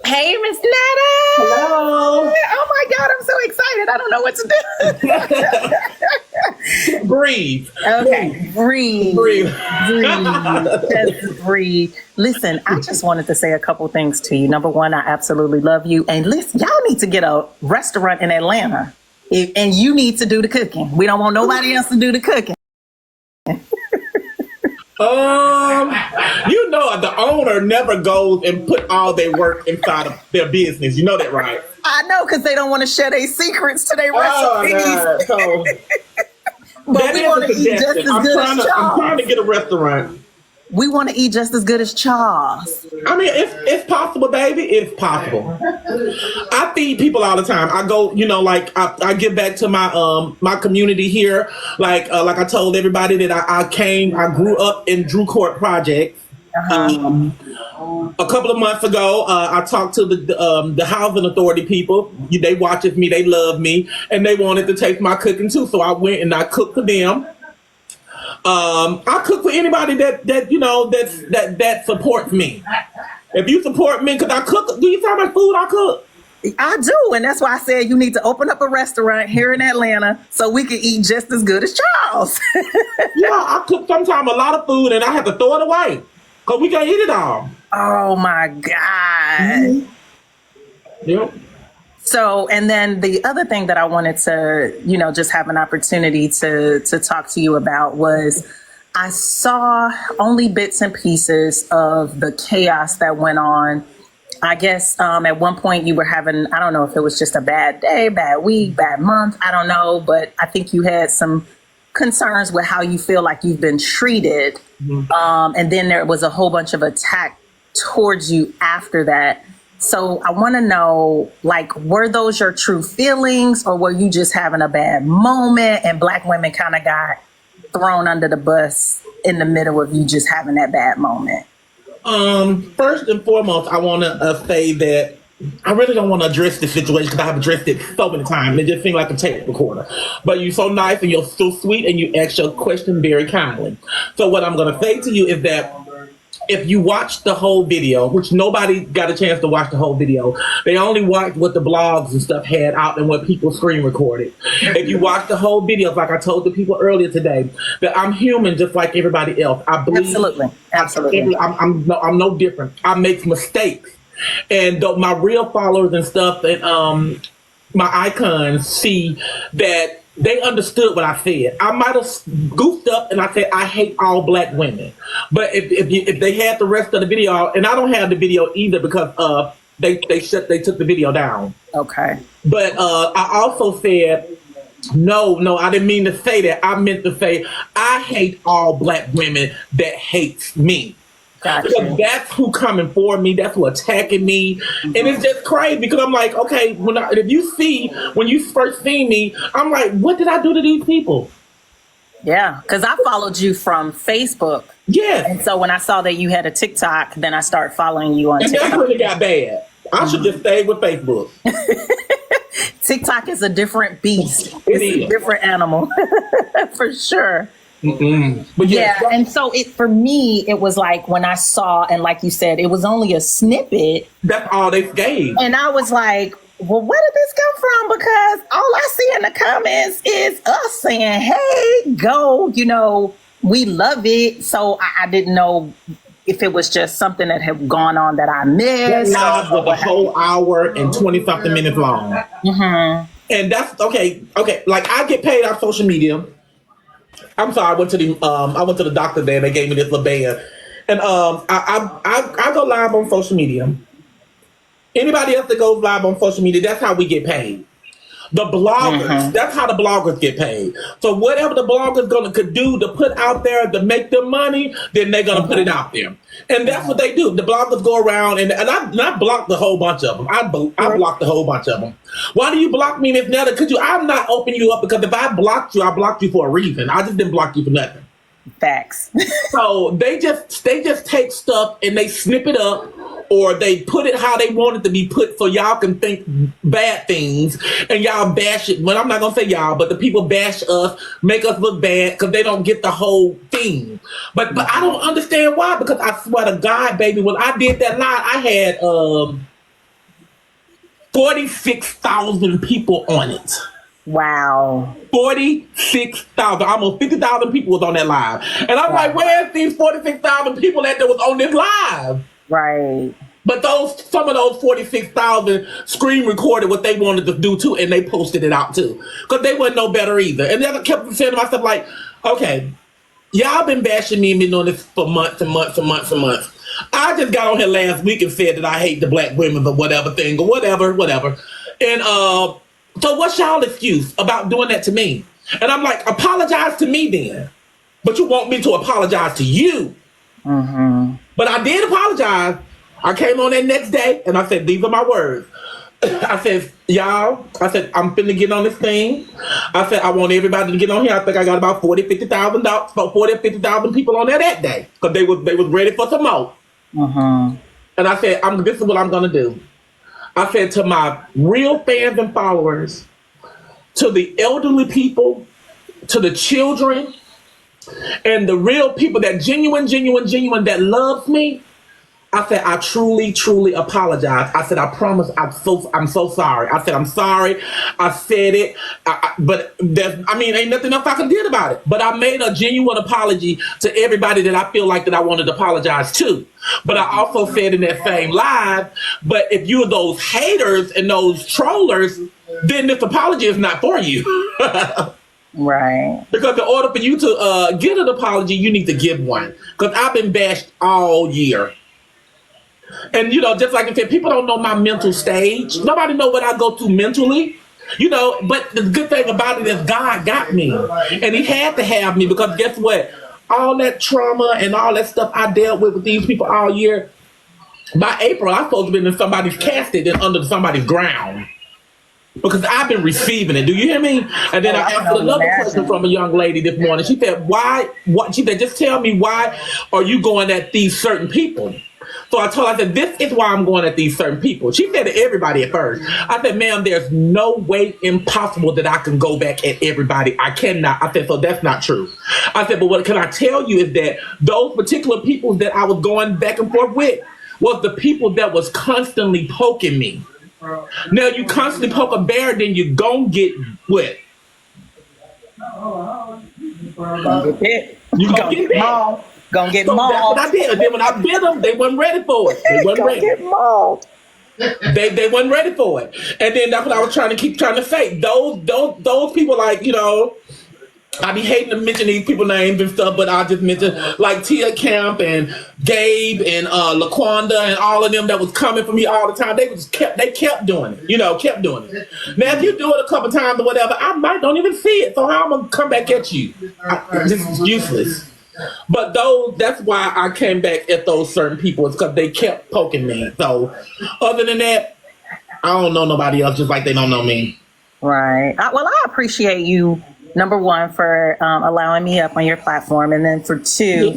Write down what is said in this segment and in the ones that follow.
Hey, Miss Netta. Hello. Oh my God, I'm so excited. I don't know what to do. Breathe. Okay, breathe. Breathe. Just breathe. Listen, I just wanted to say a couple things to you. Number one, I absolutely love you. And listen, y'all need to get a restaurant in Atlanta. And you need to do the cooking. We don't want nobody else to do the cooking. You know, the owner never goes and put all their work inside of their business. You know that, right? I know, because they don't want to share their secrets to their recipes. So, but we want to eat just as good as Charles. I'm trying to get a restaurant. We want to eat just as good as Charles. I mean, it's possible, baby. It's possible. I feed people all the time. I go, you know, like I give back to my my community here. Like I told everybody that I grew up in Drew Court Project. A couple of months ago, I talked to the housing authority people. They watch me, they love me, and they wanted to taste my cooking too. So I went and I cooked for them. I cook for anybody that you know that supports me. If you support me, because I cook, do you see how much food I cook? I do, and that's why I said you need to open up a restaurant here in Atlanta so we can eat just as good as Charles. Yeah, I cook sometimes a lot of food and I have to throw it away because we can't eat it all. Oh my God. Yep. So, and then the other thing that I wanted to, you know, just have an opportunity to talk to you about was I saw only bits and pieces of the chaos that went on. I guess at one point you were having, I don't know if it was just a bad day, bad week, bad month, I don't know, but I think you had some concerns with how you feel like you've been treated. Mm-hmm. And then there was a whole bunch of attack towards you after that. So I want to know, like, were those your true feelings or were you just having a bad moment and Black women kind of got thrown under the bus in the middle of you just having that bad moment? First and foremost, I want to say that I really don't want to address this situation because I have addressed it so many times. It just seems like a tape recorder. But you're so nice and you're so sweet and you ask your question very kindly. So what I'm going to say to you is that if you watch the whole video, which nobody got a chance to watch the whole video, they only watched what the blogs and stuff had out and what people screen recorded. If you watch the whole video, like I told the people earlier today, that I'm human just like everybody else. I believe absolutely. I'm no different. I make mistakes, and my real followers and stuff and my icons see that. They understood what I said. I might have goofed up and I said I hate all Black women. But if they had the rest of the video, and I don't have the video either because they took the video down. Okay. But I also said no, I didn't mean to say that. I meant to say I hate all Black women that hates me. Gotcha. Because that's who coming for me. That's who attacking me, and it's just crazy because I'm like, okay, when you first see me, I'm like, what did I do to these people? Yeah, because I followed you from Facebook. Yeah, and so when I saw that you had a TikTok, then I started following you on TikTok. That's when it got bad. I should just stay with Facebook. TikTok is a different beast. It's a different animal, for sure. But yeah, and so for me, it was like when I saw, and like you said, it was only a snippet. That's all they gave. And I was like, well, where did this come from? Because all I see in the comments is us saying, hey, go, you know, we love it. So I didn't know if it was just something that had gone on that I missed. That live was a whole hour and 20-something minutes long. Mm-hmm. And that's okay. Like I get paid off social media. I'm sorry. I went to the doctor there. And they gave me this little band, and I go live on social media. Anybody else that goes live on social media, that's how we get paid. The bloggers, that's how the bloggers get paid. So whatever the bloggers could do to put out there to make them money, then they're gonna put it out there, and that's what they do. The bloggers go around and I blocked a whole bunch of them. I blocked a whole bunch of them. Why do you block me, Ms. Netta? Because I'm not opening you up because if I blocked you for a reason. I just didn't block you for nothing. Facts. So they just take stuff and they snip it up, or they put it how they want it to be put, so y'all can think bad things and y'all bash it. Well, I'm not gonna say y'all, but the people bash us, make us look bad because they don't get the whole thing. But I don't understand why. Because I swear to God, baby, when I did that live, I had 46,000 people on it. Wow. 46,000, almost 50,000 people was on that live. And I'm like, where's these 46,000 people that was on this live? Right. But some of those 46,000 screen recorded what they wanted to do too, and they posted it out too. Because they wasn't no better either. And then I kept saying to myself, like, okay, y'all been bashing me and been doing this for months and months and months and months. I just got on here last week and said that I hate the black women or whatever thing or whatever. And so what's y'all excuse about doing that to me? And I'm like, apologize to me then. But you want me to apologize to you. Mm-hmm. But I did apologize. I came on that next day and I said, these are my words. I said, y'all, I'm finna get on this thing. I said, I want everybody to get on here. I think I got about 40 or 50,000 people on there that day. Because they was ready for some more. Mm-hmm. And I said, this is what I'm gonna do. I said to my real fans and followers, to the elderly people, to the children, and the real people that genuine that loves me, I said, I truly, truly apologize. I said, I promise, I'm so sorry. I said, I'm sorry. I said it, but ain't nothing else I can do about it. But I made a genuine apology to everybody that I feel like that I wanted to apologize to. But I also said in that same live, but if you're those haters and those trollers, then this apology is not for you. Right. Because in order for you to get an apology, you need to give one. Because I've been bashed all year. And, just like I said, people don't know my mental stage. Nobody know what I go through mentally. But the good thing about it is God got me. And he had to have me because guess what? All that trauma and all that stuff I dealt with these people all year, by April, I'm supposed to be in somebody's casket and under somebody's ground. Because I've been receiving it. Do you hear me? And then I asked another question from a young lady this morning. She said, she said, just tell me, why are you going at these certain people? So I told her, I said, this is why I'm going at these certain people. She said to everybody at first. I said, ma'am, there's no way impossible that I can go back at everybody. I cannot. I said, so that's not true. I said, but what can I tell you is that those particular people that I was going back and forth with was the people that was constantly poking me. Now, you constantly poke a bear, then you gon' get what? You gon' get mauled. Gonna get So mauled. that's what I did. And then when I bit them, they wasn't ready for it. They wasn't ready. Get mauled. They wasn't ready for it. And then that's what I was trying to say. Those people, like, I be hating to mention these people names and stuff, but I just mention like Tia Camp and Gabe and LaQuanda and all of them that was coming for me all the time. They kept doing it, kept doing it. Now, if you do it a couple times or whatever, I might don't even see it. So how I'm gonna come back at you? This is useless. But that's why I came back at those certain people, is because they kept poking me. So other than that, I don't know nobody else, just like they don't know me. Right. Well, I appreciate you, number one, for allowing me up on your platform. And then for two,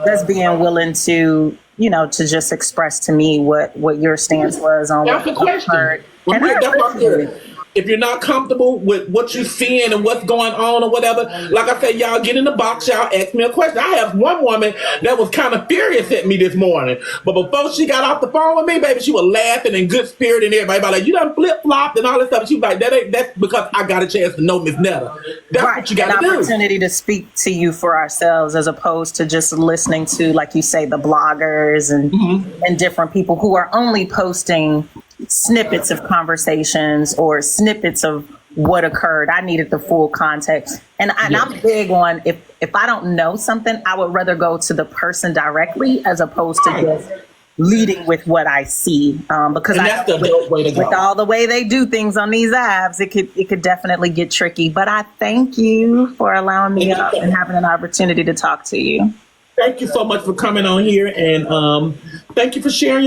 just being willing to, to just express to me what your stance was on what occurred. And I appreciate it. If you're not comfortable with what you're seeing and what's going on or whatever, like I said, y'all get in the box, y'all ask me a question. I have one woman that was kind of furious at me this morning, but before she got off the phone with me, baby, she was laughing in good spirit and everybody like, you done flip-flopped and all this stuff. She was like, that's because I got a chance to know Miss Netta. That's right. What you got to do. An opportunity to speak to you for ourselves as opposed to just listening to, like you say, the bloggers and different people who are only posting snippets of conversations or snippets of what occurred. I needed the full context. And I'm big on, if I don't know something, I would rather go to the person directly as opposed to just leading with what I see. Because that's the dope way to go. With all the way they do things on these apps, it could definitely get tricky. But I thank you for allowing me up and having an opportunity to talk to you. Thank you so much for coming on here, and thank you for sharing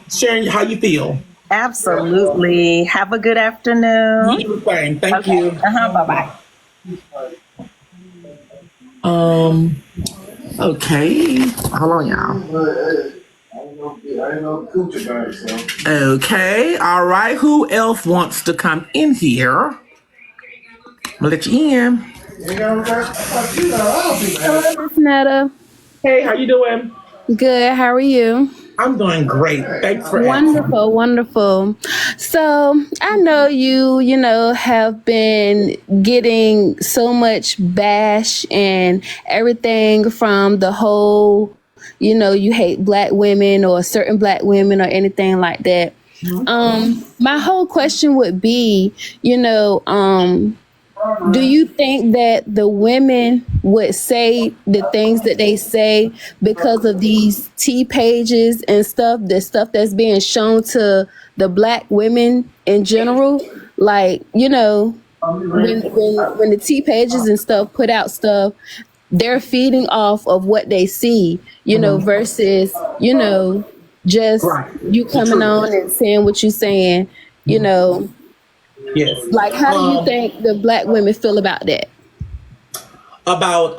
sharing how you feel. Absolutely. Have a good afternoon. You fine. Thank you. Bye-bye. Okay. Hold on, y'all. Okay. All right. Who else wants to come in here? I'm gonna let you in. Hello, Miss Netta. Hey, how you doing? Good. How are you? I'm doing great. Thanks for asking. Wonderful, wonderful. So I know you know, have been getting so much bash and everything from the whole, you know, you hate black women or certain black women or anything like that. My whole question would be, you know, do you think that the women would say the things that they say because of these T pages and stuff, the stuff that's being shown to the black women in general? Like, you know, when the T pages and stuff put out stuff, they're feeding off of what they see, you know, versus, you know, just Right. you coming on and saying what you're saying, you know. Yes. Like, how do you think the black women feel about that? About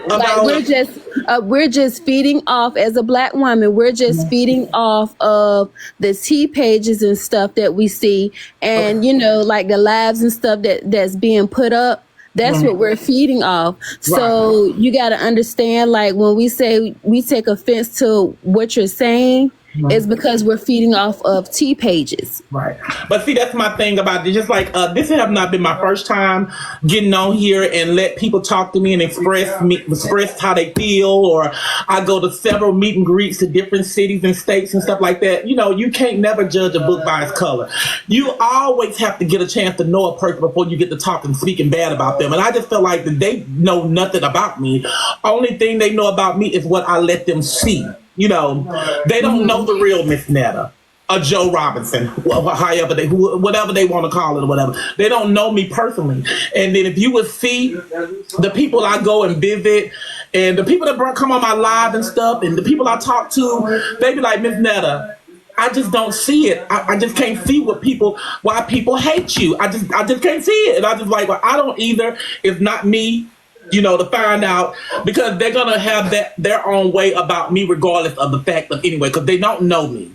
Like, we're just feeding off as a black woman. We're just feeding off of the T pages and stuff that we see, and you know, like the lives and stuff that's being put up. That's what we're feeding off. So you got to understand, like when we say we take offense to what you're saying, it's because we're feeding off of T pages. Right. But see, that's my thing about it. Just like this have not been my first time getting on here and let people talk to me and express how they feel. Or I go to several meet and greets to different cities and states and stuff like that. You know, you can't never judge a book by its color. You always have to get a chance to know a person before you get to talking, speaking bad about them. And I just feel like that they know nothing about me. Only thing they know about me is what I let them see. You know, they don't know the real Miss Netta or Joe Robinson, whatever they want to call it or whatever. They don't know me personally. And then if you would see the people I go and visit and the people that come on my live and stuff and the people I talk to, they be like, Miss Netta, I just don't see it. I just can't see why people hate you. I just can't see it. And I just like, well, I don't either. It's not me. You know, to find out, because they're gonna have their own way about me, regardless of the fact of anyway, because they don't know me.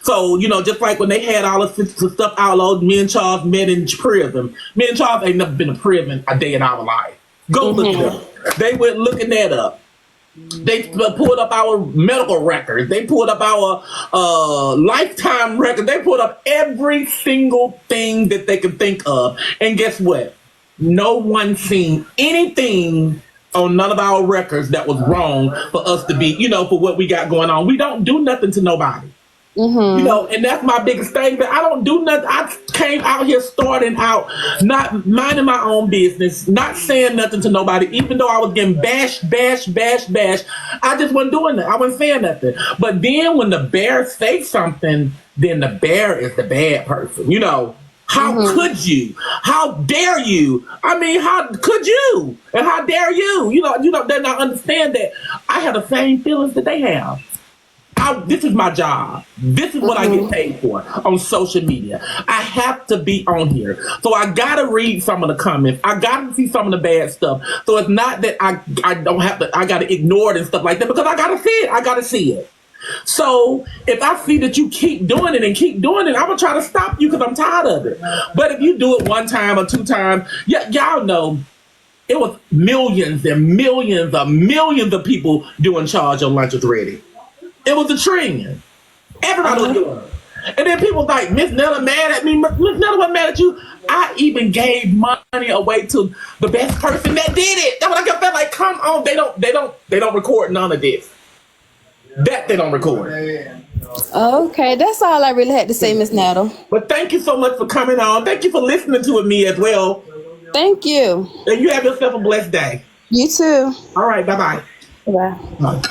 So, you know, just like when they had all the stuff outlawed, me and Charles met in prison. Me and Charles ain't never been in prison a day in our life. Go look it up. They went looking that up. They pulled up our medical records. They pulled up our lifetime record. They pulled up every single thing that they could think of. And guess what? No one seen anything on none of our records that was wrong for us to be, you know, for what we got going on. We don't do nothing to nobody. You know, and that's my biggest thing. But I don't do nothing. I came out here starting out, not minding my own business, not saying nothing to nobody, even though I was getting bashed. I just wasn't doing that. I wasn't saying nothing. But then when the bear says something, then the bear is the bad person, you know. How could you? How dare you? I mean, how could you? And how dare you? You know, they not understand that I have the same feelings that they have. This is my job. This is what I get paid for on social media. I have to be on here. So I gotta read some of the comments. I gotta see some of the bad stuff. So it's not that I don't have to, I gotta ignore it and stuff like that, because I gotta see it. I gotta see it. So if I see that you keep doing it, I'm gonna try to stop you because I'm tired of it. But if you do it one time or two times, y'all know it was millions and millions of people doing Charge Your Lunch is Ready. It was a trend. Everybody was doing it. And then people like, Miss Netta mad at me. Miss Netta wasn't mad at you. I even gave money away to the best person that did it. That's what I kept feeling like. Come on, they don't record none of this. That they don't record. Okay, that's all I really had to say, Miss Netta. But thank you so much for coming on. Thank you for listening to me as well. Thank you. And you have yourself a blessed day. You too. All right, bye-bye. Bye.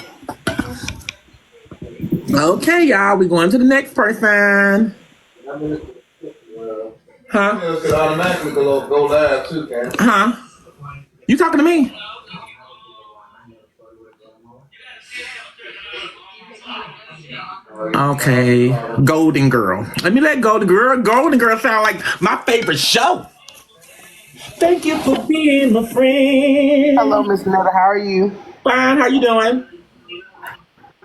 Okay, y'all, we going to the next person. Huh? Could automatically go live too, can it? Huh? You talking to me? Okay, Golden Girl. Let me let Golden Girl sound like my favorite show. Thank you for being my friend. Hello, Miss Netta. How are you? Fine. How you doing?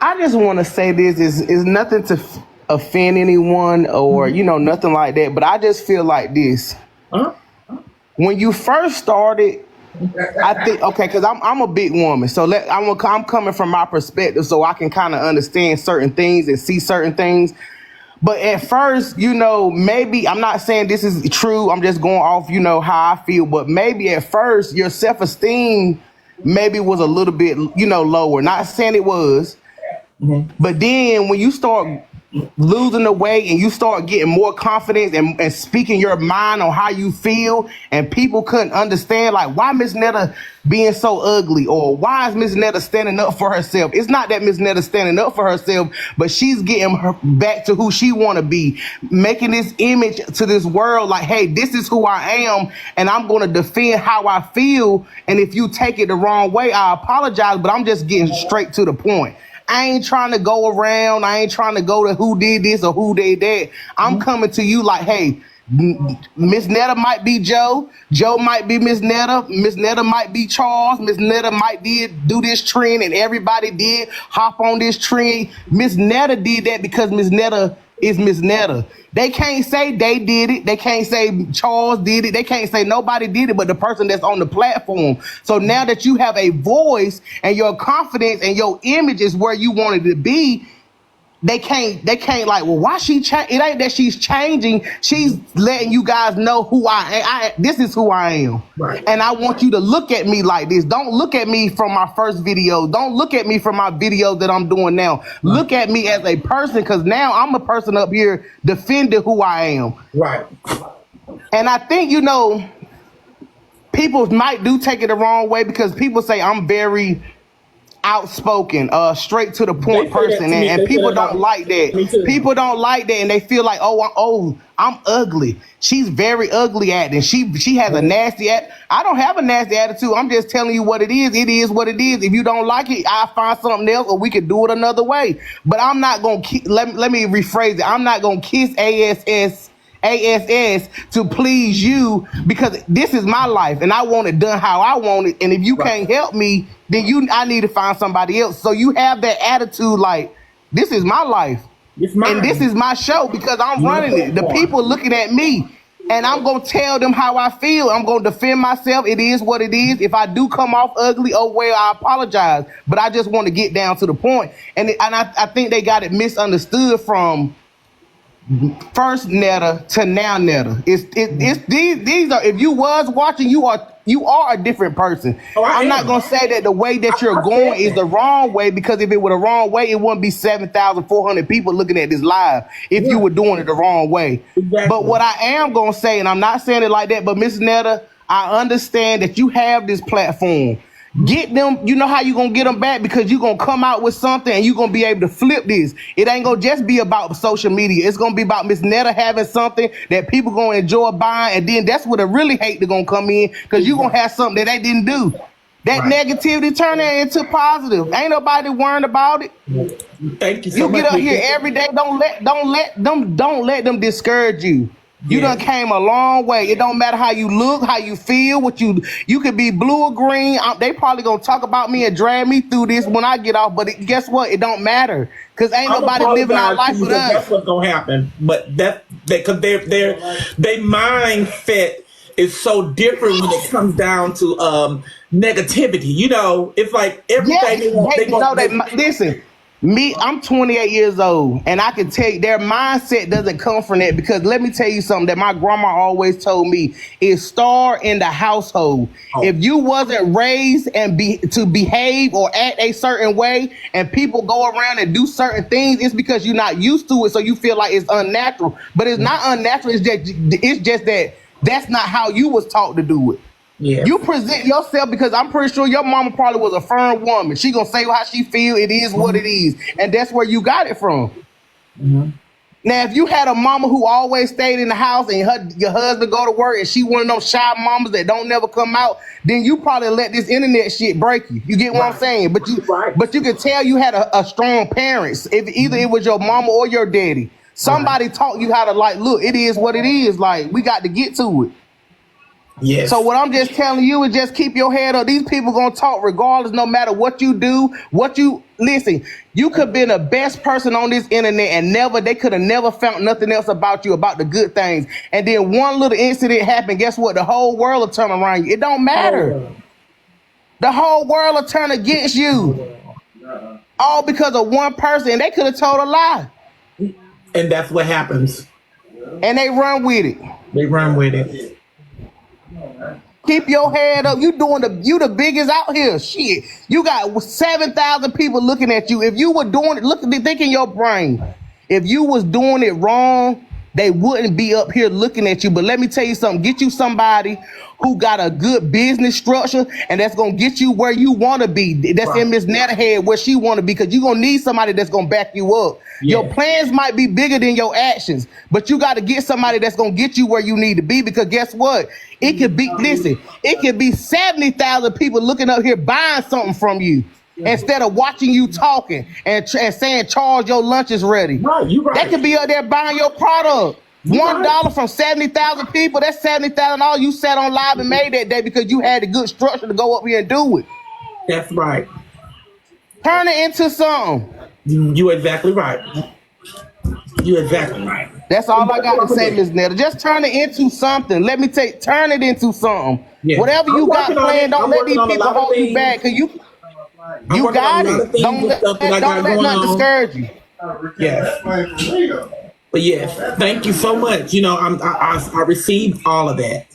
I just want to say this is nothing to offend anyone or nothing like that. But I just feel like this. Huh? When you first started, I think okay, because I'm a big woman, so I'm coming from my perspective, so I can kind of understand certain things and see certain things. But at first, maybe I'm not saying this is true. I'm just going off, how I feel. But maybe at first, your self-esteem maybe was a little bit, lower. Not saying it was, but then when you start losing the weight and you start getting more confidence and speaking your mind on how you feel, and people couldn't understand, like, why Miss Netta being so ugly, or why is Miss Netta standing up for herself? It's not that Miss Netta standing up for herself, but she's getting her back to who she want to be, making this image to this world like, hey, this is who I am, and I'm going to defend how I feel, and if you take it the wrong way, I apologize, but I'm just getting straight to the point. I ain't trying to go around. I ain't trying to go to who did this or who did that. I'm coming to you like, hey, Miss Netta might be Joe. Joe might be Miss Netta. Miss Netta might be Charles. Miss Netta might do this trend, and everybody did hop on this trend. Miss Netta did that because Miss Netta is Miss Netta. They can't say they did it. They can't say Charles did it. They can't say nobody did it but the person that's on the platform. So now that you have a voice and your confidence and your image is where you wanted to be, they can't like, well, why she change? It ain't that she's changing. She's letting you guys know who I am. This is who I am. Right. And I want you to look at me like this. Don't look at me from my first video. Don't look at me from my videos that I'm doing now. Look at me as a person, because now I'm a person up here defending who I am. Right. And I think, people might do take it the wrong way, because people say I'm very outspoken, straight to the point person, and people don't like that. People don't like that, and they feel like, I'm ugly. She's very ugly at it. She has a nasty I don't have a nasty attitude. I'm just telling you what it is. It is what it is. If you don't like it, I'll find something else, or we could do it another way. But I'm not gonna let me rephrase it. I'm not gonna kiss ass to please you, because this is my life and I want it done how I want it. And if you can't help me, then I need to find somebody else. So you have that attitude like, this is my life and this is my show, because I'm running it. The people looking at me, and I'm going to tell them how I feel. I'm going to defend myself. It is what it is. If I do come off ugly, I apologize. But I just want to get down to the point. And I think they got it misunderstood from first Netta to now Netta. These are, if you was watching, you are a different person. I'm not gonna say that the way that you're going is the wrong way, because if it were the wrong way, it wouldn't be 7,400 people looking at this live if you were doing it the wrong way. Exactly. But what I am gonna say, and I'm not saying it like that, but Miss Netta, I understand that you have this platform. Get them, you know how you gonna get them back, because you gonna come out with something and you gonna be able to flip this. It ain't gonna just be about social media. It's gonna be about Miss Netta having something that people gonna enjoy buying, and then that's where the really hate gonna come in, because you gonna have something that they didn't do. That negativity turn that into positive. Ain't nobody worrying about it. Thank you so You much. get up here every day. Don't let them discourage you. You done came a long way. It don't matter how you look, how you feel, you could be blue or green. They probably gonna talk about me and drag me through this when I get off. But guess what? It don't matter, because ain't nobody living our life with us. That's what's gonna happen. But because their mindset is so different when it comes down to negativity. It's like everything. Listen. I'm 28 years old, and I can tell you their mindset doesn't come from that, because let me tell you something that my grandma always told me is start in the household. If you wasn't raised and to behave or act a certain way, and people go around and do certain things, it's because you're not used to it, so you feel like it's unnatural. But it's not unnatural. It's just that that's not how you was taught to do it. Yeah. You present yourself, because I'm pretty sure your mama probably was a firm woman. She gonna say how she feel. It is what it is, and that's where you got it from. Now, if you had a mama who always stayed in the house and your husband go to work, and she one of those shy mamas that don't never come out, then you probably let this internet shit break you. You get what I'm saying? But you can tell you had a strong parents. If either it was your mama or your daddy, somebody taught you how to, like, look, it is what it is. Like, we got to get to it. Yes. So what I'm just telling you is just keep your head up. These people gonna talk regardless, no matter what you do, listen. You could be the best person on this internet, and they could have never found nothing else about you, about the good things. And then one little incident happened. Guess what? The whole world will turn around you. It don't matter. The whole world will turn against you. All because of one person. And they could have told a lie. And that's what happens. And they run with it. They run with it. Keep your head up. You the biggest out here. Shit. You got 7,000 people looking at you. If you were doing it, think in your brain. If you was doing it wrong, they wouldn't be up here looking at you. But let me tell you something. Get you somebody who got a good business structure, and that's going to get you where you want to be. That's in Ms. Netterhead where she want to be, because you're going to need somebody that's going to back you up. Yeah. Your plans might be bigger than your actions, but you got to get somebody that's going to get you where you need to be, because guess what? It could be, it could be 70,000 people looking up here buying something from you instead of watching you talking and saying, Charles, your lunch is ready. Right, you right. They could be up there buying your product. $1 from 70,000 people, that's $70,000 you sat on live and made that day because you had a good structure to go up here and do it. That's right. Turn it into something. You're exactly right. You're exactly right. That's all I got to say, Ms. Netta. Just turn it into something. Let me turn it into something. Yeah. Whatever you got planned, don't let these people hold you back. Cause you got it. Don't let nothing discourage you. Yes. But yes, thank you so much. You know, I received all of that.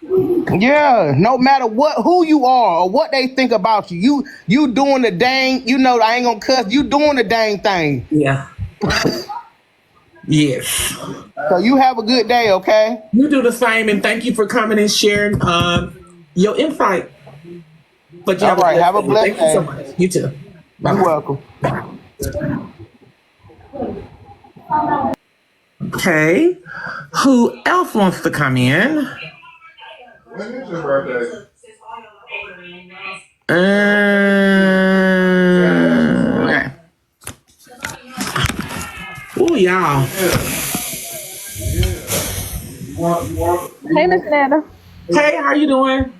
Yeah, no matter who you are or what they think about you, you doing the dang. You know, I ain't gonna cuss. You doing the dang thing. Yeah. Yes. So you have a good day, okay? You do the same, and thank you for coming and sharing your insight. But all right, have a blessed day. Thank you so much. You too. Bye. You're welcome. Okay, who else wants to come in? When is your birthday? Oh, y'all. Hey, Miss Nana. Hey, how you doing?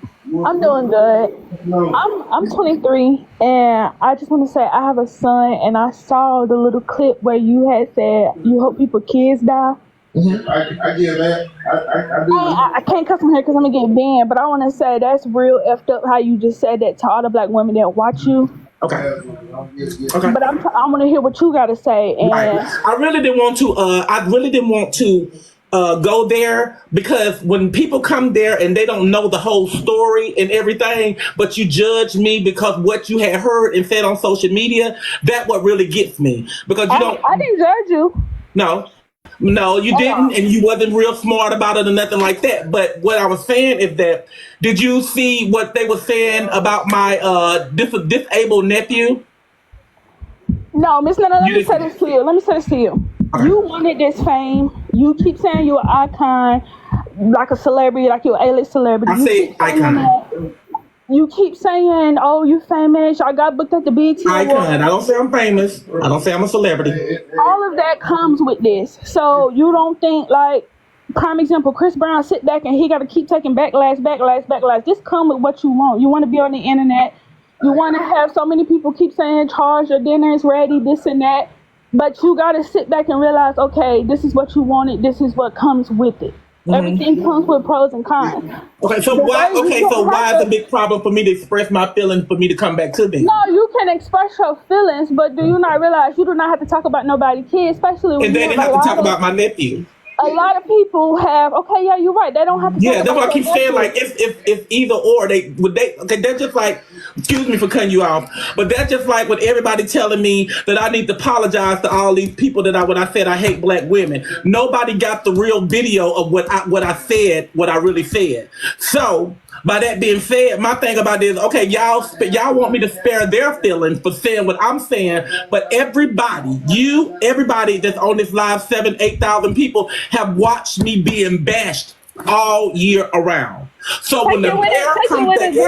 I'm doing good. I'm 23, and I just want to say I have a son, and I saw the little clip where you had said you hope people kids die. Mm-hmm. I get that. I do. I can't cuss from here because I'm gonna get banned, but I want to say that's real effed up how you just said that to all the black women that watch you. Okay. Okay. But I want to hear what you got to say. And right. I really didn't want to. Go there, because when people come there and they don't know the whole story and everything, but you judge me because what you had heard and said on social media, that what really gets me. Because I didn't judge you. No, you didn't, and you wasn't real smart about it or nothing like that. But what I was saying is that, did you see what they were saying about my disabled nephew? No, Miss Nana, let me say this to you. Okay. You wanted this fame. You keep saying you're an icon, like a celebrity, like you're an A-list celebrity. I say icon. You keep saying, oh, you famous. I got booked at the BET Icon. I don't say I'm famous. I don't say I'm a celebrity. All of that comes with this. So you don't think, like, prime example, Chris Brown sit back and he got to keep taking backlash. This come with what you want. You want to be on the internet. You want to have so many people keep saying, Charles, your dinner is ready, this and that. But you got to sit back and realize, okay, this is what you wanted. This is what comes with it. Mm-hmm. Everything comes with pros and cons. Okay, so why is it a big problem for me to express my feelings, for me to come back to them? No, you can express your feelings, but do you not realize you do not have to talk about nobody's kids, especially when and they didn't have to talk about my nephew. A lot of people have. Okay, yeah, you're right. They don't have to. Yeah, that's what I keep saying. Like, if either or, they. Okay, that's just like. Excuse me for cutting you off, but that's just like with everybody telling me that I need to apologize to all these people when I said I hate black women. Nobody got the real video of what I said, what I really said. So, by that being said, my thing about this, okay, y'all want me to spare their feelings for saying what I'm saying, but everybody that's on this live, 8,000 people have watched me being bashed all year around. So when the bear comes back at you,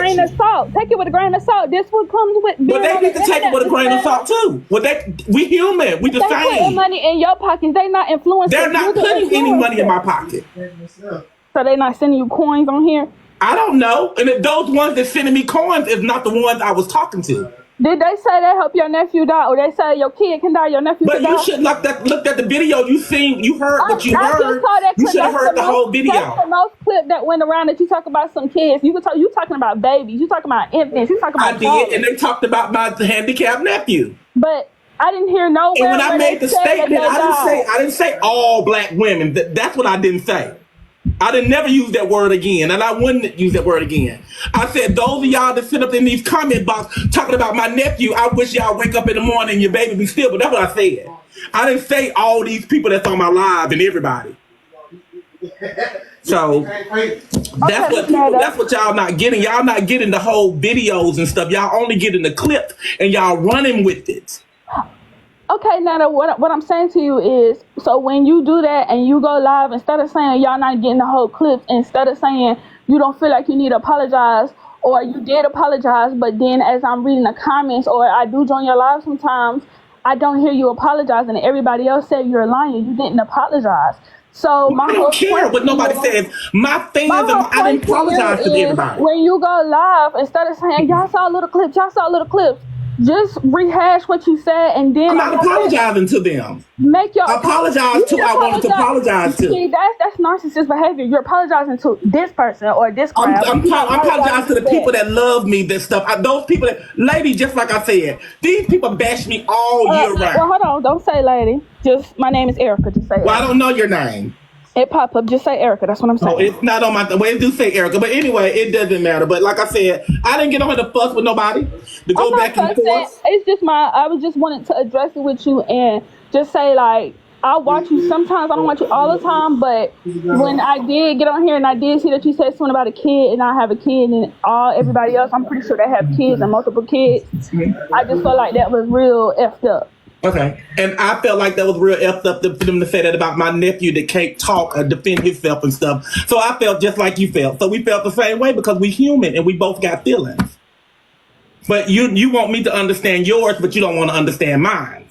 take it with a grain of salt. This what comes with. But they need to take it with a grain of salt too. Well, we human. We the same. They put money in your pockets. They not influencing. They're not putting any money in my pocket. So they not sending you coins on here. I don't know. And if those ones that sending me coins is not the ones I was talking to. Did they say they hope your nephew die, or they say your kid can die, your nephew But can die? you should looked at the video. You heard what you I just heard. saw that You clip. should have That's heard the whole That's video. the most clip that went around that you talk about some kids. You talking about babies. You talking about infants. You talking I about did, and children. they talked about my handicapped nephew. But I didn't hear And nowhere when I where made they the said that statement, they died. I didn't say all black women. That's what I didn't say. I didn't never use that word again, and I wouldn't use that word again. I said those of y'all that sit up in these comment box talking about my nephew, I wish y'all wake up in the morning and your baby be still. But that's what I said. I didn't say all these people that's on my live and everybody. So that's what y'all not getting. Y'all not getting the whole videos and stuff. Y'all only getting the clip and y'all running with it. Okay, Nana, what I'm saying to you is, so when you do that and you go live, instead of saying y'all not getting the whole clip, instead of saying you don't feel like you need to apologize, or you did apologize, but then as I'm reading the comments, or I do join your live sometimes, I don't hear you apologizing, and everybody else said you're lying. You didn't apologize. So I don't care what nobody says. My fans, I didn't apologize to everybody. When you go live, instead of saying y'all saw little clips, just rehash what you said, and then I'm not apologizing to them. make your Apologize to I wanted to apologize to. See, that's narcissist behavior. You're apologizing to this person or this crowd. I'm apologizing to the people that love me, that stuff. Those people that, lady, just like I said, these people bash me all year round. Well, hold on. Don't say lady. Just, my name is Erica. Just say Well, I don't know your name. It pop up. Just say Erica. That's what I'm saying. Oh, it's not on my. Well, it do say Erica, but anyway, it doesn't matter. But like I said, I didn't get on here to fuss with nobody. To go back and forth. It's just I was just wanting to address it with you and just say, like, I watch you sometimes. I don't watch you all the time, but when I did get on here and I did see that you said something about a kid, and I have a kid, and everybody else, I'm pretty sure they have kids and multiple kids. I just felt like that was real effed up. Okay, and I felt like that was real effed up for them to say that about my nephew that can't talk or defend himself and stuff. So I felt just like you felt. So we felt the same way because we human and we both got feelings. But you want me to understand yours, but you don't want to understand mine.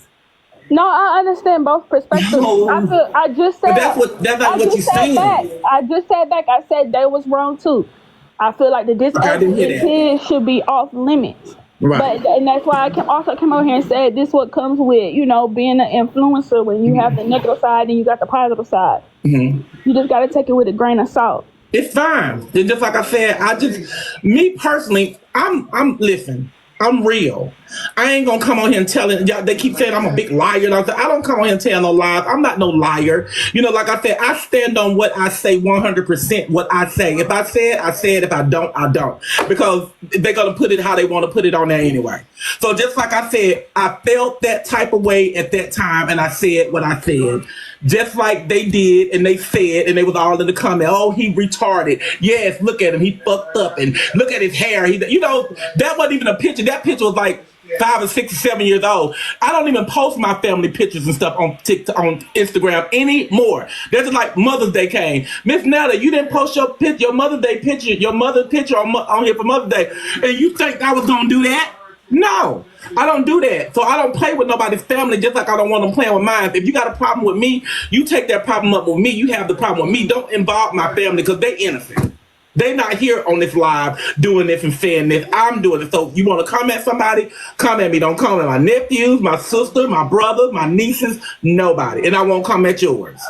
No, I understand both perspectives. No. I just said. But that's not what you're saying. I just said back. I said they was wrong too. I feel like the disabled kids should be off limits. Right. And that's why I also came over here and said this what comes with, being an influencer, when you have the negative side and you got the positive side. Mm-hmm. You just got to take it with a grain of salt. It's fine. And just like I said, me personally, listen, I'm real. I ain't gonna come on here and tell it. They keep saying I'm a big liar. And I don't come on here and tell no lies. I'm not no liar. Like I said, I stand on what I say 100%. What I say. If I say it, I say it. If I don't, I don't. Because they're gonna put it how they want to put it on there anyway. So just like I said, I felt that type of way at that time, and I said what I said. Just like they did, and they said, and they was all in the comment, oh, he retarded. Yes, look at him, he fucked up, and look at his hair. That wasn't even a picture. That picture was like 5 or 6 or 7 years old. I don't even post my family pictures and stuff on TikTok, on Instagram anymore. That's like Mother's Day came. Miss Netta, you didn't post your Mother's Day picture, your mother's picture on here for Mother's Day, and you think I was gonna do that? No, I don't do that. So I don't play with nobody's family, just like I don't want them playing with mine. If you got a problem with me, you take that problem up with me. You have the problem with me. Don't involve my family because they innocent. They not here on this live doing this and saying this. I'm doing it. So you want to comment somebody? Come at me. Don't comment my nephews, my sister, my brothers, my nieces, nobody. And I won't come at yours.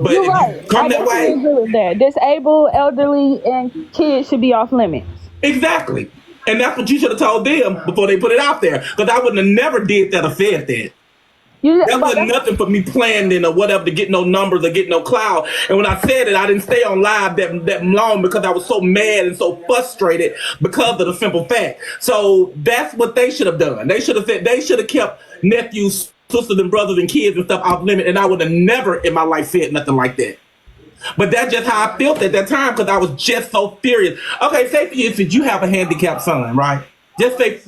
But You're if right. you come that way. Agree with that. Disabled, elderly, and kids should be off limits. Exactly. And that's what you should have told them before they put it out there. Because I wouldn't have never did that or said that. That wasn't nothing for me planning or whatever to get no numbers or get no clout. And when I said it, I didn't stay on live that long because I was so mad and so frustrated because of the simple fact. So that's what they should have done. They should have kept nephews, sisters, and brothers and kids and stuff off limit. And I would have never in my life said nothing like that. But that's just how I felt at that time because I was just so furious. Okay, say for instance, you have a handicapped son, right? Just say,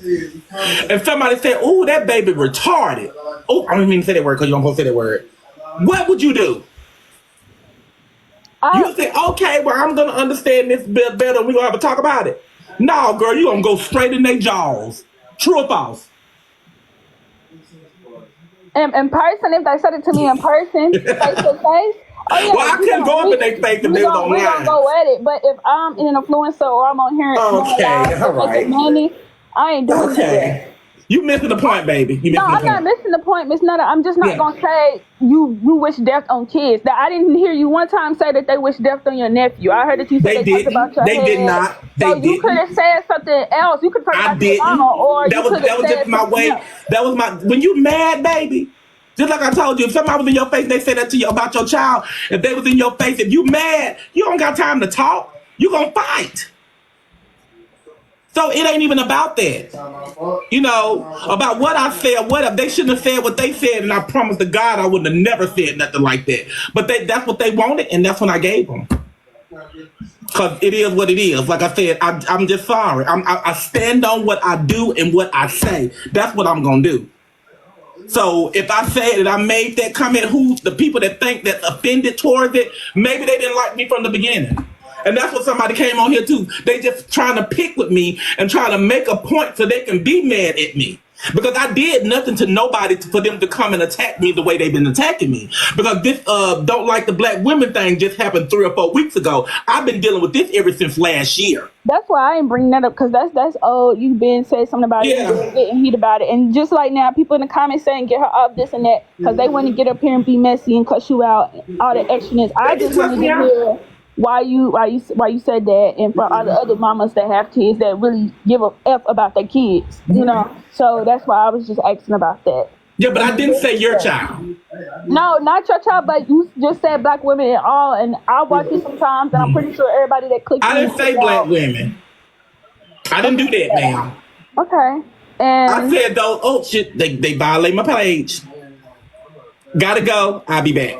if somebody said, "Oh, that baby retarded." Oh, I don't mean to say that word because you don't supposed to say that word. What would you do? You say, "Okay, well, I'm gonna understand this bit better. We're gonna have a talk about it." No, girl, you gonna go straight in their jaws. True or false? In person, if they said it to me in person, face to face. Oh, yeah, well, I couldn't go up in their face if they was online. We don't go at it, but if I'm an influencer or I'm on here, okay, all right. money, I ain't doing that. You missing the point, baby. You No, missing the I'm not point. missing the point, Miss Nutter. I'm just not Yeah. gonna say you wish death on kids. That I didn't hear you one time say that they wish death on your nephew. I heard that you said They they talked about didn't. your They head. did not. So They you could have didn't. said something else. You could talk I about your didn't. mama, or you could That have was said just my something way. else. That was my when you mad, baby. Just like I told you, if somebody was in your face and they said that to you about your child, if they was in your face, if you mad, you don't got time to talk. You gonna fight. So it ain't even about that. You know, about what I said, what they shouldn't have said what they said, and I promise to God I wouldn't have never said nothing like that. But that's what they wanted, and that's what I gave them. Because it is what it is. Like I said, I'm just sorry. I stand on what I do and what I say. That's what I'm going to do. So if I say that I made that comment, who's the people that think that's offended towards it, maybe they didn't like me from the beginning. And that's what somebody came on here too. They just trying to pick with me and trying to make a point so they can be mad at me. Because I did nothing to nobody for them to come and attack me the way they've been attacking me. Because this don't like the black women thing just happened 3 or 4 weeks ago. I've been dealing with this ever since last year. That's why I ain't bringing that up, because that's old. You've been said something about it, Yeah. and getting heat about it, and just like now, people in the comments saying get her off this and that because they want to get up here and be messy and cuss you out, all the extraness. I They just just wanted to cuss me hear why you said that, and for all the other mamas that have kids that really give a f about their kids, you know. So that's why I was just asking about that. Yeah, but I didn't say your child. No, not your child, but you just said black women and all, and I watch it sometimes, and I'm pretty sure everybody that clicks. I didn't say black women. I didn't do that, ma'am. Okay, I and said though, oh shit, they violate my page. Gotta go. I'll be back.